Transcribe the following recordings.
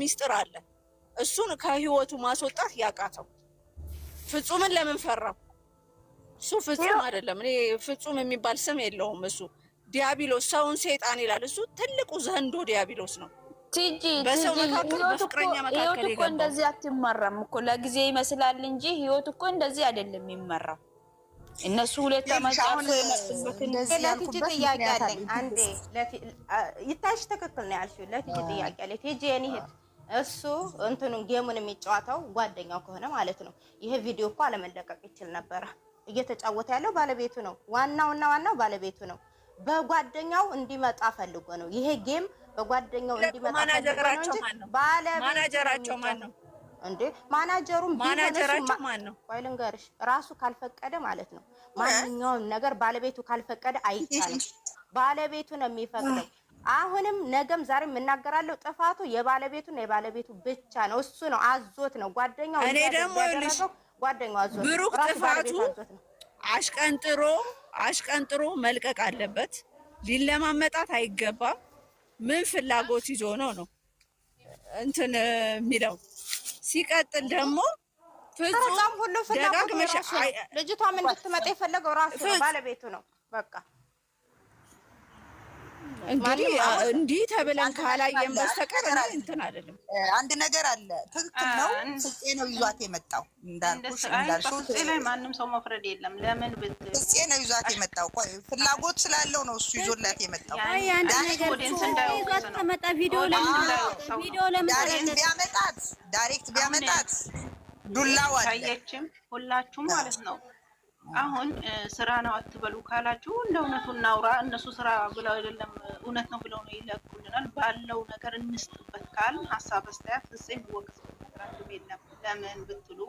ሚስጥር አለ። እሱን ከህይወቱ ማስወጣት ያቃተው ፍጹምን ለምን ፈራው? እሱ ፍጹም አይደለም። እኔ ፍጹም የሚባል ስም የለውም። እሱ ዲያብሎስ ሰውን ሰይጣን ይላል። እሱ ትልቁ ዘንዶ ዲያብሎስ ነው። ቲጂ በሰው መካከል በፍቅረኛ መካከል እኮ እንደዚህ አትመራም እኮ ለጊዜ ይመስላል እንጂ ህይወት እኮ እንደዚህ አይደለም የሚመራው። እነሱ ሁለት ተመጣጣው ለቲጂ ጥያቄ አለኝ። አንዴ ይታሽ ትክክል ነው ያልሽው። ለቲጂ ጥያቄ አለኝ። ቲጂ የኔ እህት እሱ እንትኑን ጌሙን የሚጫወተው ጓደኛው ከሆነ ማለት ነው። ይሄ ቪዲዮ እኮ አለመለቀቅ ይችል ነበረ። እየተጫወተ ያለው ባለቤቱ ነው። ዋናው ባለቤቱ ነው። በጓደኛው እንዲመጣ ፈልጎ ነው። ይሄ ጌም በጓደኛው እንዲመጣ ፈልጎ ነው። ማናጀራቸው ማን ነው እንዴ? ማናጀሩም ማናጀራቸው ማን ነው? ቆይ ልንገርሽ፣ ራሱ ካልፈቀደ ማለት ነው። ማንኛውም ነገር ባለቤቱ ካልፈቀደ አይቻልም። ባለቤቱ ነው የሚፈቅደው። አሁንም ነገም ዛሬም እናገራለሁ፣ ጥፋቱ የባለቤቱ ብቻ ነው። እሱ ነው አዞት ነው ጓደኛው። እኔ ደግሞ ጓደኛው አዞት ብሩክ ጥፋቱ አሽቀንጥሮ መልቀቅ አለበት። ሊለማመጣት አይገባም። ምን ፍላጎት ይዞ ነው እንትን የሚለው? ሲቀጥል ደግሞ ፍጹም ሁሉ ፍላጎት ልጅቷም እንድትመጣ የፈለገው ራሱ ነው፣ ባለቤቱ ነው። በቃ እንግዲህ እንዲህ ተብለን ካላየን በስተቀር እንትን አይደለም። አንድ ነገር አለ። ትክክል ነው። ፍፄ ነው ይዟት የመጣው እንዳልኩሽ ፍፄ ላይ ማንም ሰው መፍረድ የለም። ለምን ፍፄ ነው ይዟት የመጣው። ቆይ ፍላጎት ስላለው ነው እሱ ይዞላት የመጣው። አይ አንድ ነገር ይዟት ከመጣ ቪዲዮ ለምን ዳይሬክት ቢያመጣት ዱላው አለ። ታየችም ሁላችሁም ማለት ነው። አሁን ስራ ነው አትበሉ ካላችሁ እንደ እውነቱ እናውራ። እነሱ ስራ ብለው አይደለም እውነት ነው ብለው ነው ይለቁልናል። ባለው ነገር እንስጥበት ካል ሀሳብ አስተያየት ፍጹም ወቅት የለም። ለምን ብትሉ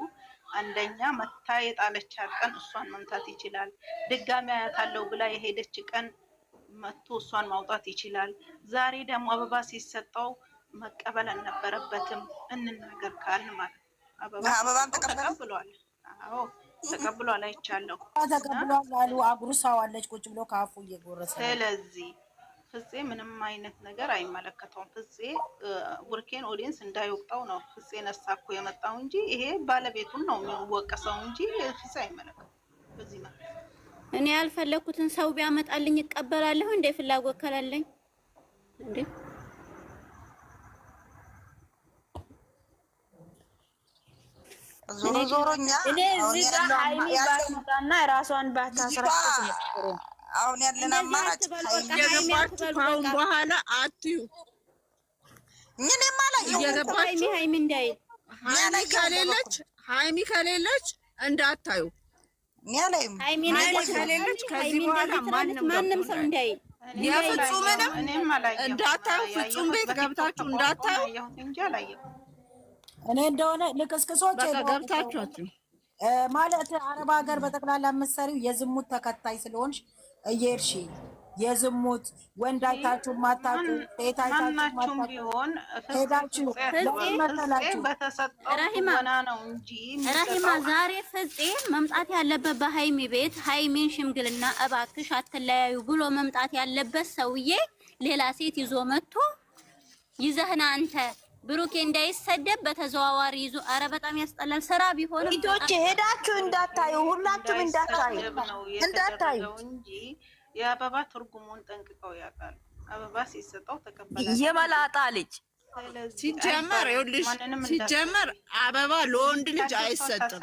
አንደኛ መታ የጣለቻት ቀን እሷን መምታት ይችላል። ድጋሚ አያታለው ብላ የሄደች ቀን መቶ እሷን ማውጣት ይችላል። ዛሬ ደግሞ አበባ ሲሰጠው መቀበል አልነበረበትም። እንናገር ካል ማለት አበባን ተቀብሏል። አዎ ተቀብሏል። አይቻለሁ ተቀብሏል አሉ። አጉርሳዋለች ቁጭ ብሎ ካፉ እየጎረሰ። ስለዚህ ፍፄ ምንም አይነት ነገር አይመለከተውም። ፍፄ ቡርኬን ኦዲየንስ እንዳይወቅጠው ነው ፍፄ ነሳኩ የመጣው እንጂ ይሄ ባለቤቱን ነው የሚወቀሰው እንጂ ፍፄ አይመለከተውም። በዚህ ማለት እኔ ያልፈለኩትን ሰው ቢያመጣልኝ እቀበላለሁ እንደ ፍላጎት ከላለኝ እንዴ? ዞሮኛ እኔ እዚህ ጋር ሃይሚ ባትመጣና ራሷን ባታስረክስ ነው። አሁን ያለን አማራጭ የገባችሁ ካሁን በኋላ አትዩ። ምን ማለት ነው? የገባችሁ ሃይሚ እንዳይ ሃይሚ ከሌለች እንዳታዩ። ሃይሚ ከሌለች ከዚህ በኋላ ማንም ሰው እንዳይ የፍጹምንም እንዳታዩ። ፍጹም ቤት ገብታችሁ እንዳታዩ እንጂ አላየሁም። እኔ እንደሆነ ልቅስቅሶች ገብታችሁ ማለት አረብ ሀገር በጠቅላላ የምትሰሪው የዝሙት ተከታይ ስለሆንሽ እየሄድሽ የዝሙት ወንድ አይታችሁ ማታችሁ ሴት አይታችሁ ማታችሁ ቢሆን ሄዳችሁ ረሂማ ዛሬ ፍፄ መምጣት ያለበት በሃይሚ ቤት ሃይሚን ሽምግልና እባክሽ አትለያዩ ብሎ መምጣት ያለበት ሰውዬ ሌላ ሴት ይዞ መጥቶ ይዘህና አንተ ብሩኬ እንዳይሰደብ በተዘዋዋሪ ይዞ። አረ በጣም ያስጠላል። ስራ ቢሆን ልጆች ሄዳችሁ እንዳታዩ፣ ሁላችሁም እንዳታዩ እንጂ የአበባ ትርጉሙን ጠንቅቀው ያውቃሉ። አበባ ሲሰጠው ተቀበለ የመላጣ ልጅ ሲጀመር ይኸውልሽ፣ ሲጀመር አበባ ለወንድ ልጅ አይሰጥም።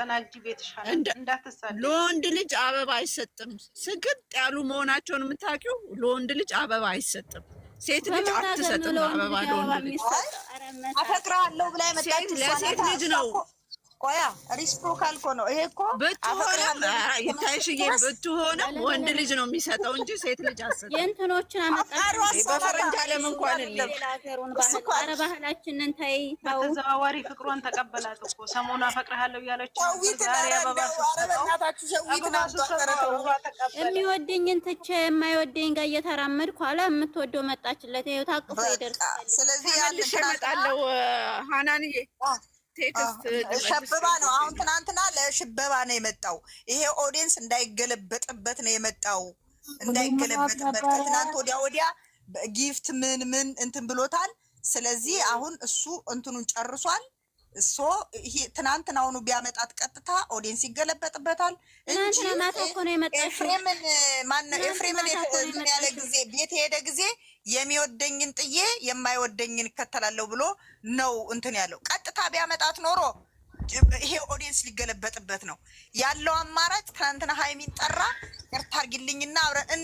ለወንድ ልጅ አበባ አይሰጥም። ስግጥ ያሉ መሆናቸውን የምታውቂው ለወንድ ልጅ አበባ አይሰጥም። ሴት ልጅ አትሰጥም አበባ ለወንድ ልጅ። አፈቅራለሁ ብላ የመጣች ለሴት ልጅ ነው። ቆያ ሪስፕሮካል እኮ ነው ይሄ እኮ። ብትሆንም ይታይሽዬ፣ ብትሆንም ወንድ ልጅ ነው የሚሰጠው እንጂ ሴት ልጅ አትሰጥም። የእንትኖችን አመጣች በፈረንጅ ዓለም እንኳን ኧረ ባህላችንን ተይ ተው። በተዘዋዋሪ ፍቅሯን ተቀበላት እኮ ሰሞኑን አፈቅርሃለሁ እያለች ዛሬ አበባ የሚወደኝን ትቼ የማይወደኝ ጋር እየተራመድኩ አለ የምትወደው መጣችለት። ይኸው ታቅፎ ይደርሳል። ስለዚህ ያልሽ እመጣለሁ ሀናንዬ ሸበባ ነው። አሁን ትናንትና ለሽበባ ነው የመጣው። ይሄ ኦዲየንስ እንዳይገለበጥበት ነው የመጣው። እንዳይገለበጥበት ከትናንት ወዲያ ጊፍት ምን እንትን ብሎታል። ስለዚህ አሁን እሱ እንትኑን ጨርሷል። እሶ ይሄ ትናንትናውኑ ቢያመጣት ቀጥታ ኦዲየንስ ይገለበጥበታል እንጂ ኤፍሬምን ማነው ኤፍሬምን ያለ ጊዜ ቤት ሄደ ጊዜ የሚወደኝን ጥዬ የማይወደኝን እከተላለሁ ብሎ ነው እንትን ያለው። ቀጥታ ቢያመጣት ኖሮ ይሄ ኦዲየንስ ሊገለበጥበት ነው ያለው አማራጭ። ትናንትና ሃይሚን ጠራ፣ ይቅርታ አድርጊልኝና አብረን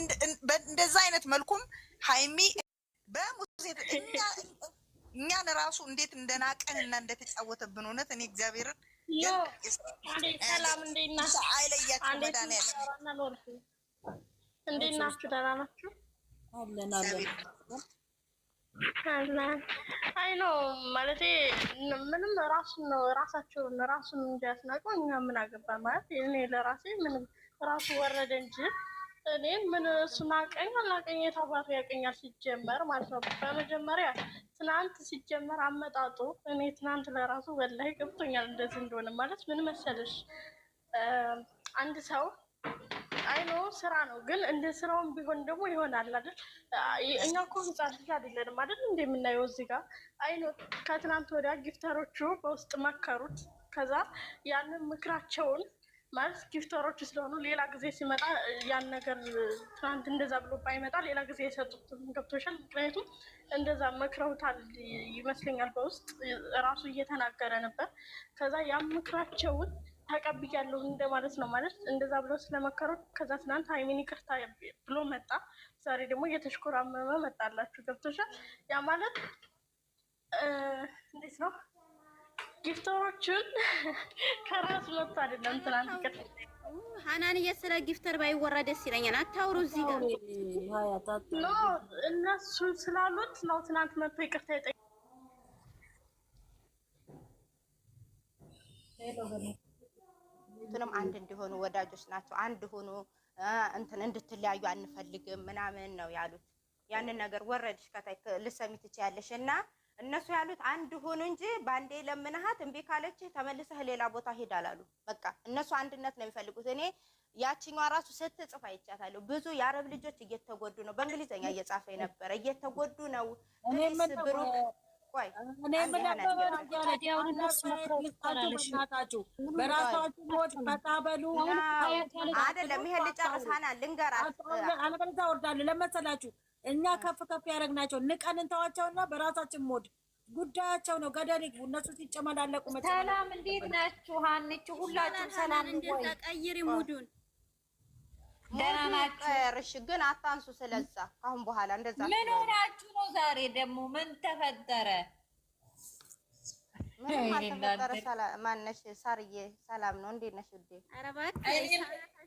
እንደዛ አይነት መልኩም ሃይሚ በሙሴት እኛን ራሱ እንዴት እንደናቀን እና እንደተጫወተብን እውነት እኔ እግዚአብሔርን ሰላም እንዴት አይለያችሁ። መድኃኒዓለም እንዴት ናችሁ? ደህና ናችሁ? አይ ነው ማለቴ ምንም ራሱን እንጂ ያስናቀው እኛ ምን አገባን ማለት እኔ ለራሴ ምንም ራሱ ወረደ እንጂ እኔ ምን እሱ ናቀኝ አልናቀኝ የታባቱ ያቀኛል ሲጀመር ማለት ነው። በመጀመሪያ ትናንት ሲጀመር አመጣጡ እኔ ትናንት ለራሱ ወላሂ ገብቶኛል እንደዚህ እንደሆነ ማለት ምን መሰለሽ አንድ ሰው አይኖ ስራ ነው ግን እንደ ስራውን ቢሆን ደግሞ ይሆናል አይደል? እኛ እኮ ህፃን ልጅ አይደለንም አይደል? እንደምናየው እዚህ ጋር አይኖ ከትናንት ወዲያ ጊፍተሮቹ በውስጥ መከሩት። ከዛ ያንን ምክራቸውን ማለት ጊፍተሮቹ ስለሆኑ ሌላ ጊዜ ሲመጣ ያን ነገር ትናንት እንደዛ ብሎ ባይመጣ ሌላ ጊዜ የሰጡት ገብቶሻል። ምክንያቱም እንደዛ መክረውታል ይመስለኛል። በውስጥ ራሱ እየተናገረ ነበር። ከዛ ያን ምክራቸውን ተቀብያለሁ እንደማለት ነው። ማለት እንደዛ ብሎ ስለመከሩት ከዛ ትናንት ሃይሚን ይቅርታ ብሎ መጣ። ዛሬ ደግሞ እየተሽኮራመመ መጣላችሁ። ገብቶሻል። ያ ማለት እንዴት ነው ጊፍተሮቹን ከራሱ መጥቶ አይደለም ትናንት ይቅርታ ሀናንዬ ስለ ጊፍተር ባይወራ ደስ ይለኛል። አታውሩ እዚህ ጋር ኖ እነሱ ስላሉት ነው ትናንት መጥቶ ይቅርታ ይጠይቃል። እንትንም አንድ እንዲሆኑ ወዳጆች ናቸው። አንድ ሆኖ እንትን እንድትለያዩ አንፈልግም ምናምን ነው ያሉት። ያንን ነገር ወረድሽ ከታይ ልሰሚ ትችያለሽ። እና እነሱ ያሉት አንድ ሆኖ እንጂ ባንዴ ለምንሃት እምቢ ካለች ተመልሰህ ሌላ ቦታ ሄድ አላሉ። በቃ እነሱ አንድነት ነው የሚፈልጉት። እኔ ያቺኛዋ ራሱ ስትጽፍ አይቻታለሁ። ብዙ የአረብ ልጆች እየተጎዱ ነው። በእንግሊዘኛ እየጻፈ የነበረ እየተጎዱ ነው። ብሩክ ቆይ አይደለም ይሄ ልጨርስ ሀናን ልንገራት አለበለዚያ እወርዳለሁ። ለመሰላችሁ እኛ ከፍ ከፍ ያደረግናቸው ንቀን እንተዋቸውና በራሳችን ሞድ ጉዳያቸው ነው። ገደል ይግቡ እነሱ ሲጨመላለቁ። ሰላም እንዴት ናችሁ? ሀንቹ ሁላችሁም ሰላም እንደዛ ቀይሪ ሙዱን ደህና ናችሁ? እሺ ግን አታንሱ ስለዛ አሁን በኋላ እንደዛ ምን ሆናችሁ ነው ዛሬ ደግሞ ምን ተፈጠረ? ምንም አልተፈጠረ። ሰላም ማነሽ ሳርዬ ሰላም ነው እንዴት ነሽ ውዴ? ኧረ እባክሽ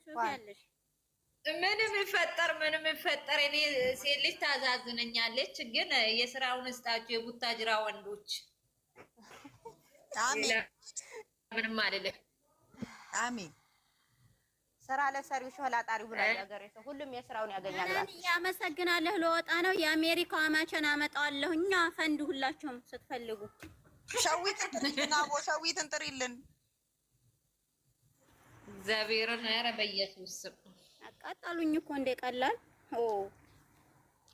ታሾፊያለሽ። ምንም ይፈጠር እኔ ሴት ልጅ ታዛዝነኛለች። ግን የስራውን እስጣችሁ የቡታጅራ ወንዶች አሜን ምንም አይደለም። አሜን ስራ ለሰሪው ሾላ ጣሪው ብላ ያገሬ ሰው ሁሉም የስራውን ያገኛል። ያመሰግናለሁ። ለወጣ ነው የአሜሪካው አማቸን አመጣዋለሁ። እኛ ፈንድ ሁላችሁም ስትፈልጉ ሸዊትን ጥሪልን እግዚአብሔርን። ኧረ በኢየሱስ ስም አቃጣሉኝ እኮ እንደቀላል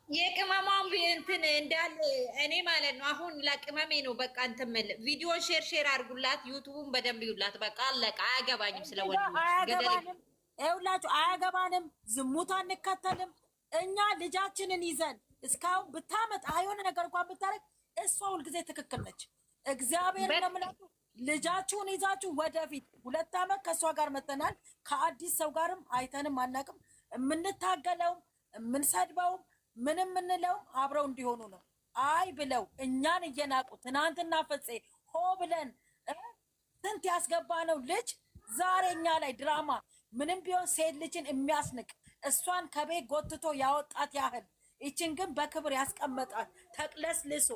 የቅመማም እንትን እንዳለ እኔ ማለት ነው። አሁን ለቅመሜ ነው በቃ እንትን ምን ቪዲዮን ሼር አድርጉላት፣ ዩቲዩብን በደንብ ይውላት። በቃ አለቃ አያገባኝም ስለወንድ አያገባንም። ይኸውላችሁ አያገባንም። ዝሙት አንከተልም። እኛ ልጃችንን ይዘን እስካሁን ብታመጣ የሆነ ነገር እንኳን ብታረግ እሷ ሁልጊዜ ትክክል ነች። እግዚአብሔር ለምላችሁ ልጃችሁን ይዛችሁ ወደፊት 2 ዓመት ከእሷ ጋር መተናል። ከአዲስ ሰው ጋርም አይተንም አናውቅም። የምንታገለውም የምንሰድበውም ምንም የምንለውም አብረው እንዲሆኑ ነው። አይ ብለው እኛን እየናቁ ትናንትና ፈፄ ሆ ብለን ስንት ያስገባነው ልጅ ዛሬ እኛ ላይ ድራማ ምንም ቢሆን ሴት ልጅን የሚያስንቅ እሷን ከቤት ጎትቶ ያወጣት ያህል ይችን ግን በክብር ያስቀመጣት ተቅለስልሶ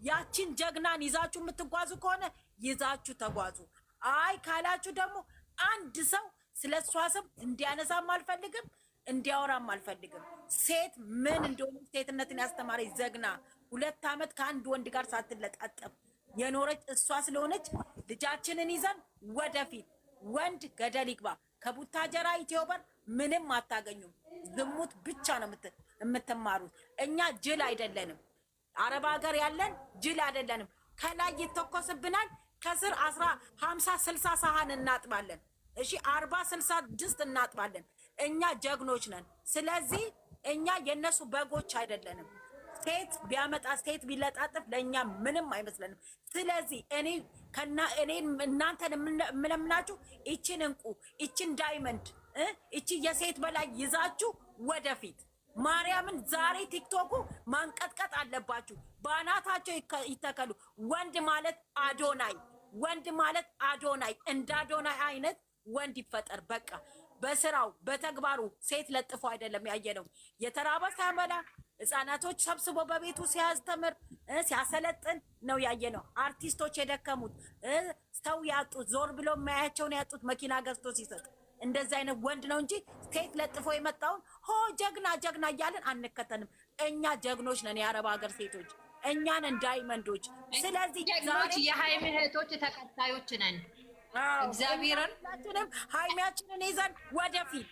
ያችን ጀግናን ይዛችሁ የምትጓዙ ከሆነ ይዛችሁ ተጓዙ። አይ ካላችሁ ደግሞ አንድ ሰው ስለ እሷ ስም እንዲያነሳም አልፈልግም፣ እንዲያወራም አልፈልግም። ሴት ምን እንደሆነ ሴትነትን ያስተማረች ጀግና 2 ዓመት ከአንድ ወንድ ጋር ሳትለጣጠፍ የኖረች እሷ ስለሆነች ልጃችንን ይዘን ወደፊት ወንድ ገደል ይግባ። ከቡታጀራ ኢትዮበር ምንም አታገኙም። ዝሙት ብቻ ነው የምትማሩት። እኛ ጅል አይደለንም። አረብ ሀገር ያለን ጅል አይደለንም። ከላይ ይተኮስብናል፣ ከስር 50 60 ሳህን እናጥባለን። እሺ 40 60 ድስት እናጥባለን። እኛ ጀግኖች ነን። ስለዚህ እኛ የነሱ በጎች አይደለንም። ሴት ቢያመጣ ሴት ቢለጣጥፍ ለእኛ ምንም አይመስለንም። ስለዚህ እኔ እናንተን የምለምናችሁ ይችን እንቁ ይችን ዳይመንድ ይቺ የሴት በላይ ይዛችሁ ወደፊት ማርያምን ዛሬ ቲክቶኩ ማንቀጥቀጥ አለባችሁ። ባናታቸው ይተከሉ። ወንድ ማለት አዶናይ፣ ወንድ ማለት አዶናይ፣ እንደ አዶናይ አይነት ወንድ ይፈጠር። በቃ በስራው በተግባሩ ሴት ለጥፎ አይደለም ያየነው። የተራበ ሳያበላ ህፃናቶች ሰብስቦ በቤቱ ሲያስተምር ሲያሰለጥን ነው ያየነው። አርቲስቶች የደከሙት ሰው ያጡት ዞር ብሎ ማያቸውን ያጡት መኪና ገዝቶ ሲሰጥ እንደዚህ አይነት ወንድ ነው እንጂ ሴት ለጥፎ የመጣውን ጀግና ጀግና እያልን አንከተንም። እኛ ጀግኖች ነን፣ የአረብ ሀገር ሴቶች እኛን ዳይመንዶች። ስለዚህ ዛሬ የሃይሚ እህቶች ተከታዮች ነን። እግዚአብሔርን ሃይሚያችንን ይዘን ወደፊት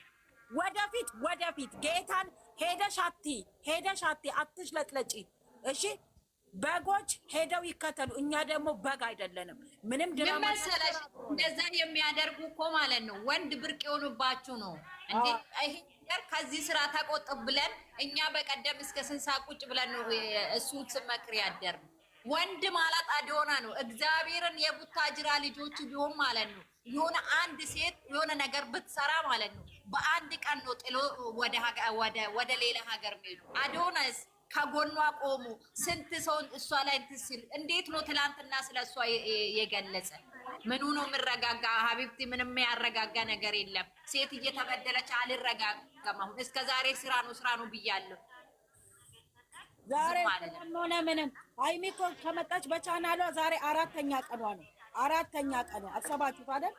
ወደፊት ወደፊት ጌታን ሄደሽ አትሽለጥለጪ። እሺ በጎች ሄደው ይከተሉ። እኛ ደግሞ በግ አይደለንም። ምንም ድራማ መሰለሽ እንደዛ የሚያደርጉ እኮ ማለት ነው ወንድ ብርቅ የሆኑባችሁ ነው እንዴ? ይሄ ነገር ከዚህ ስራ ተቆጥብ ብለን እኛ በቀደም እስከ ስንሳ ቁጭ ብለን ነው እሱ ስመክር ያደር። ወንድ ማለት አዶና ነው። እግዚአብሔርን የቡታጅራ ልጆች ቢሆን ማለት ነው የሆነ አንድ ሴት የሆነ ነገር ብትሰራ ማለት ነው በአንድ ቀን ነው ጥሎ ወደ ሌላ ሀገር ሄዱ። አዶናስ ከጎኗ ቆሙ። ስንት ሰው እሷ ላይ ትስል እንዴት ነው ትላንትና ስለ እሷ የገለጸ? ምኑ ነው የምረጋጋ? ሀቢብቲ ምንም ያረጋጋ ነገር የለም። ሴት እየተበደለች አልረጋጋም። አሁን እስከ ዛሬ ስራ ነው ብያለሁ። ዛሬ ሆነ ምንም ሃይሚ እኮ ከመጣች በቻናሏ ዛሬ አራተኛ ቀኗ ነው። አራተኛ ቀኗ አሰባችሁት አይደል?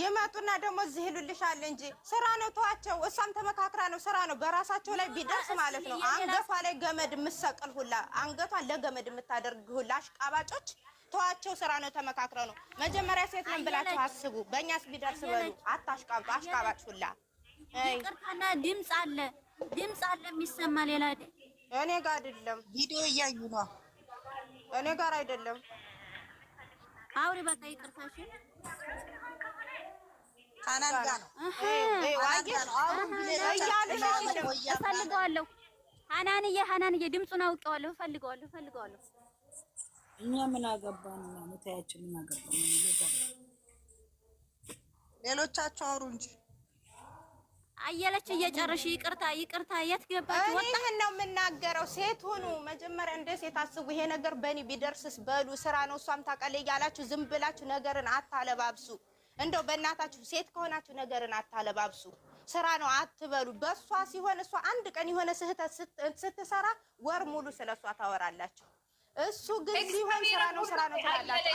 ይመጡና ደግሞ እዚህ ይሉልሻል እንጂ ስራ ነው። ተዋቸው። እሷም ተመካክራ ነው። ስራ ነው። በራሳቸው ላይ ቢደርስ ማለት ነው አንገቷ ላይ ገመድ የምትሰቅል ሁላ አንገቷን ለገመድ የምታደርግ ሁላ አሽቃባጮች ተዋቸው። ስራ ነው። ተመካክረው ነው። መጀመሪያ ሴት ነን ብላችሁ አስቡ። በእኛስ ቢደርስ በሉ። አታሽቃባጩ። አሽቃባጭ ሁላ ይቅርታና ድምፅ አለ የሚሰማ ሌላ እኔ ጋር አይደለም። ቪዲዮ እያዩ ነው። እኔ ጋር አይደለም። አውሪ በቃ ይቅርታሽ ካናል ጋር ነው። እፈልገዋለሁ። ሀናንዬ ድምፁን አውቄዋለሁ። እፈልገዋለሁ። እኛ ምን አገባን? መታያችን ምን አገባን? ሌሎቻቸው አውሩ እንጂ አየለች እየጨረሽ ይቅርታ የት ገባች? እኔ ይሄን ነው የምናገረው። ሴት ሁኑ መጀመሪያ፣ እንደ ሴት አስቡ። ይሄ ነገር በእኔ ቢደርስስ በሉ። ስራ ነው። እሷም ታውቃለች እያላችሁ ዝም ብላችሁ ነገርን አታለባብሱ። እንደው በእናታችሁ ሴት ከሆናችሁ ነገርን አታለባብሱ። ስራ ነው አትበሉ። በሷ ሲሆን እሷ አንድ ቀን የሆነ ስህተት ስትሰራ ወር ሙሉ ስለሷ ታወራላችሁ። እሱ ግን ሲሆን ስራ ነው ትላላችሁ።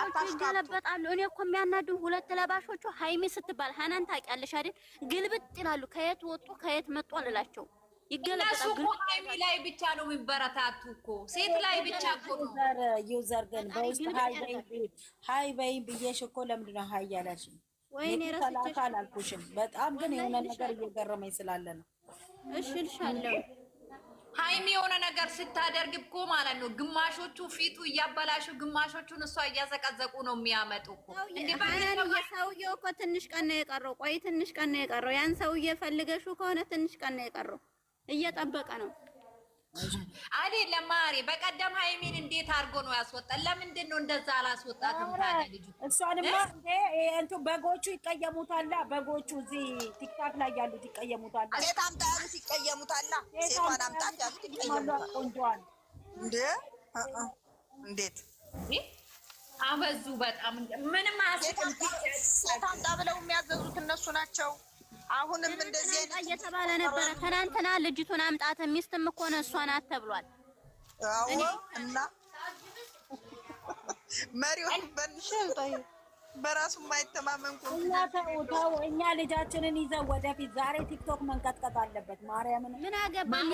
አታሽቃብጡ። እኔ እኮ የሚያናዱን ሁለት ለባሾቹ ሃይሚ ስትባል ሀናን ታውቂያለሽ አይደል? ግልብጥ ይላሉ። ከየት ወጡ ከየት መጡ አልላቸው ይገለበጣሉ። ግን ሃይሚ ላይ ብቻ ነው የሚበረታቱ እኮ ሴት ላይ ብቻ እኮ ነው። ዩዘር ግን በውስጥ ሃይ በይ ብዬሽ እኮ ለምንድን ነው ሃይ ያላሽ? ወይኔ ረስቼሽ አላልኩሽም። በጣም ግን የሆነ ነገር እየገረመኝ ስላለ ነው። እሺ እልሻለሁ። ሃይሚ የሆነ ነገር ስታደርግ እኮ ማለት ነው ግማሾቹ ፊቱ እያበላሹ ግማሾቹን እሷ እያዘቀዘቁ ነው የሚያመጡ እኮ። ሰውዬው እኮ ትንሽ ቀን ነው የቀረው። ቆይ ትንሽ ቀን ነው የቀረው። ያን ሰውዬ ፈልገሽው ከሆነ ትንሽ ቀን ነው የቀረው። እየጠበቀ ነው አይደለም ማሪ። በቀደም ሃይሚን እንዴት አድርጎ ነው ያስወጣል? ለምንድን ነው እንደዛ አላስወጣትም ታዲያ ልጁ? እሷንማ እንትን በጎቹ ይቀየሙታላ። በጎቹ እዚህ ቲክታክ ላይ ያሉት ይቀየሙታላ። ሴት አምጣ ያሉት ይቀየሙታላ። ሴቷን አምጣት ያሉት ይቀየሙታል። ቆንጆዋን እንዴት አበዙ በጣም። ምንም አያስቀምጥ። ሴት አምጣ ብለው የሚያዘዙት እነሱ ናቸው። አሁንም እንደዚህ አይነት እየተባለ ነበረ ትናንትና። ልጅቱን አምጣት ሚስትም እኮ ነው እሷ ናት ተብሏል። አዎ እና መሪውን በራሱ የማይተማመን እኛ ልጃችንን ይዘው ወደፊት ዛሬ ቲክቶክ መንቀጥቀጥ አለበት። ማርያምን ምን አገባኝ?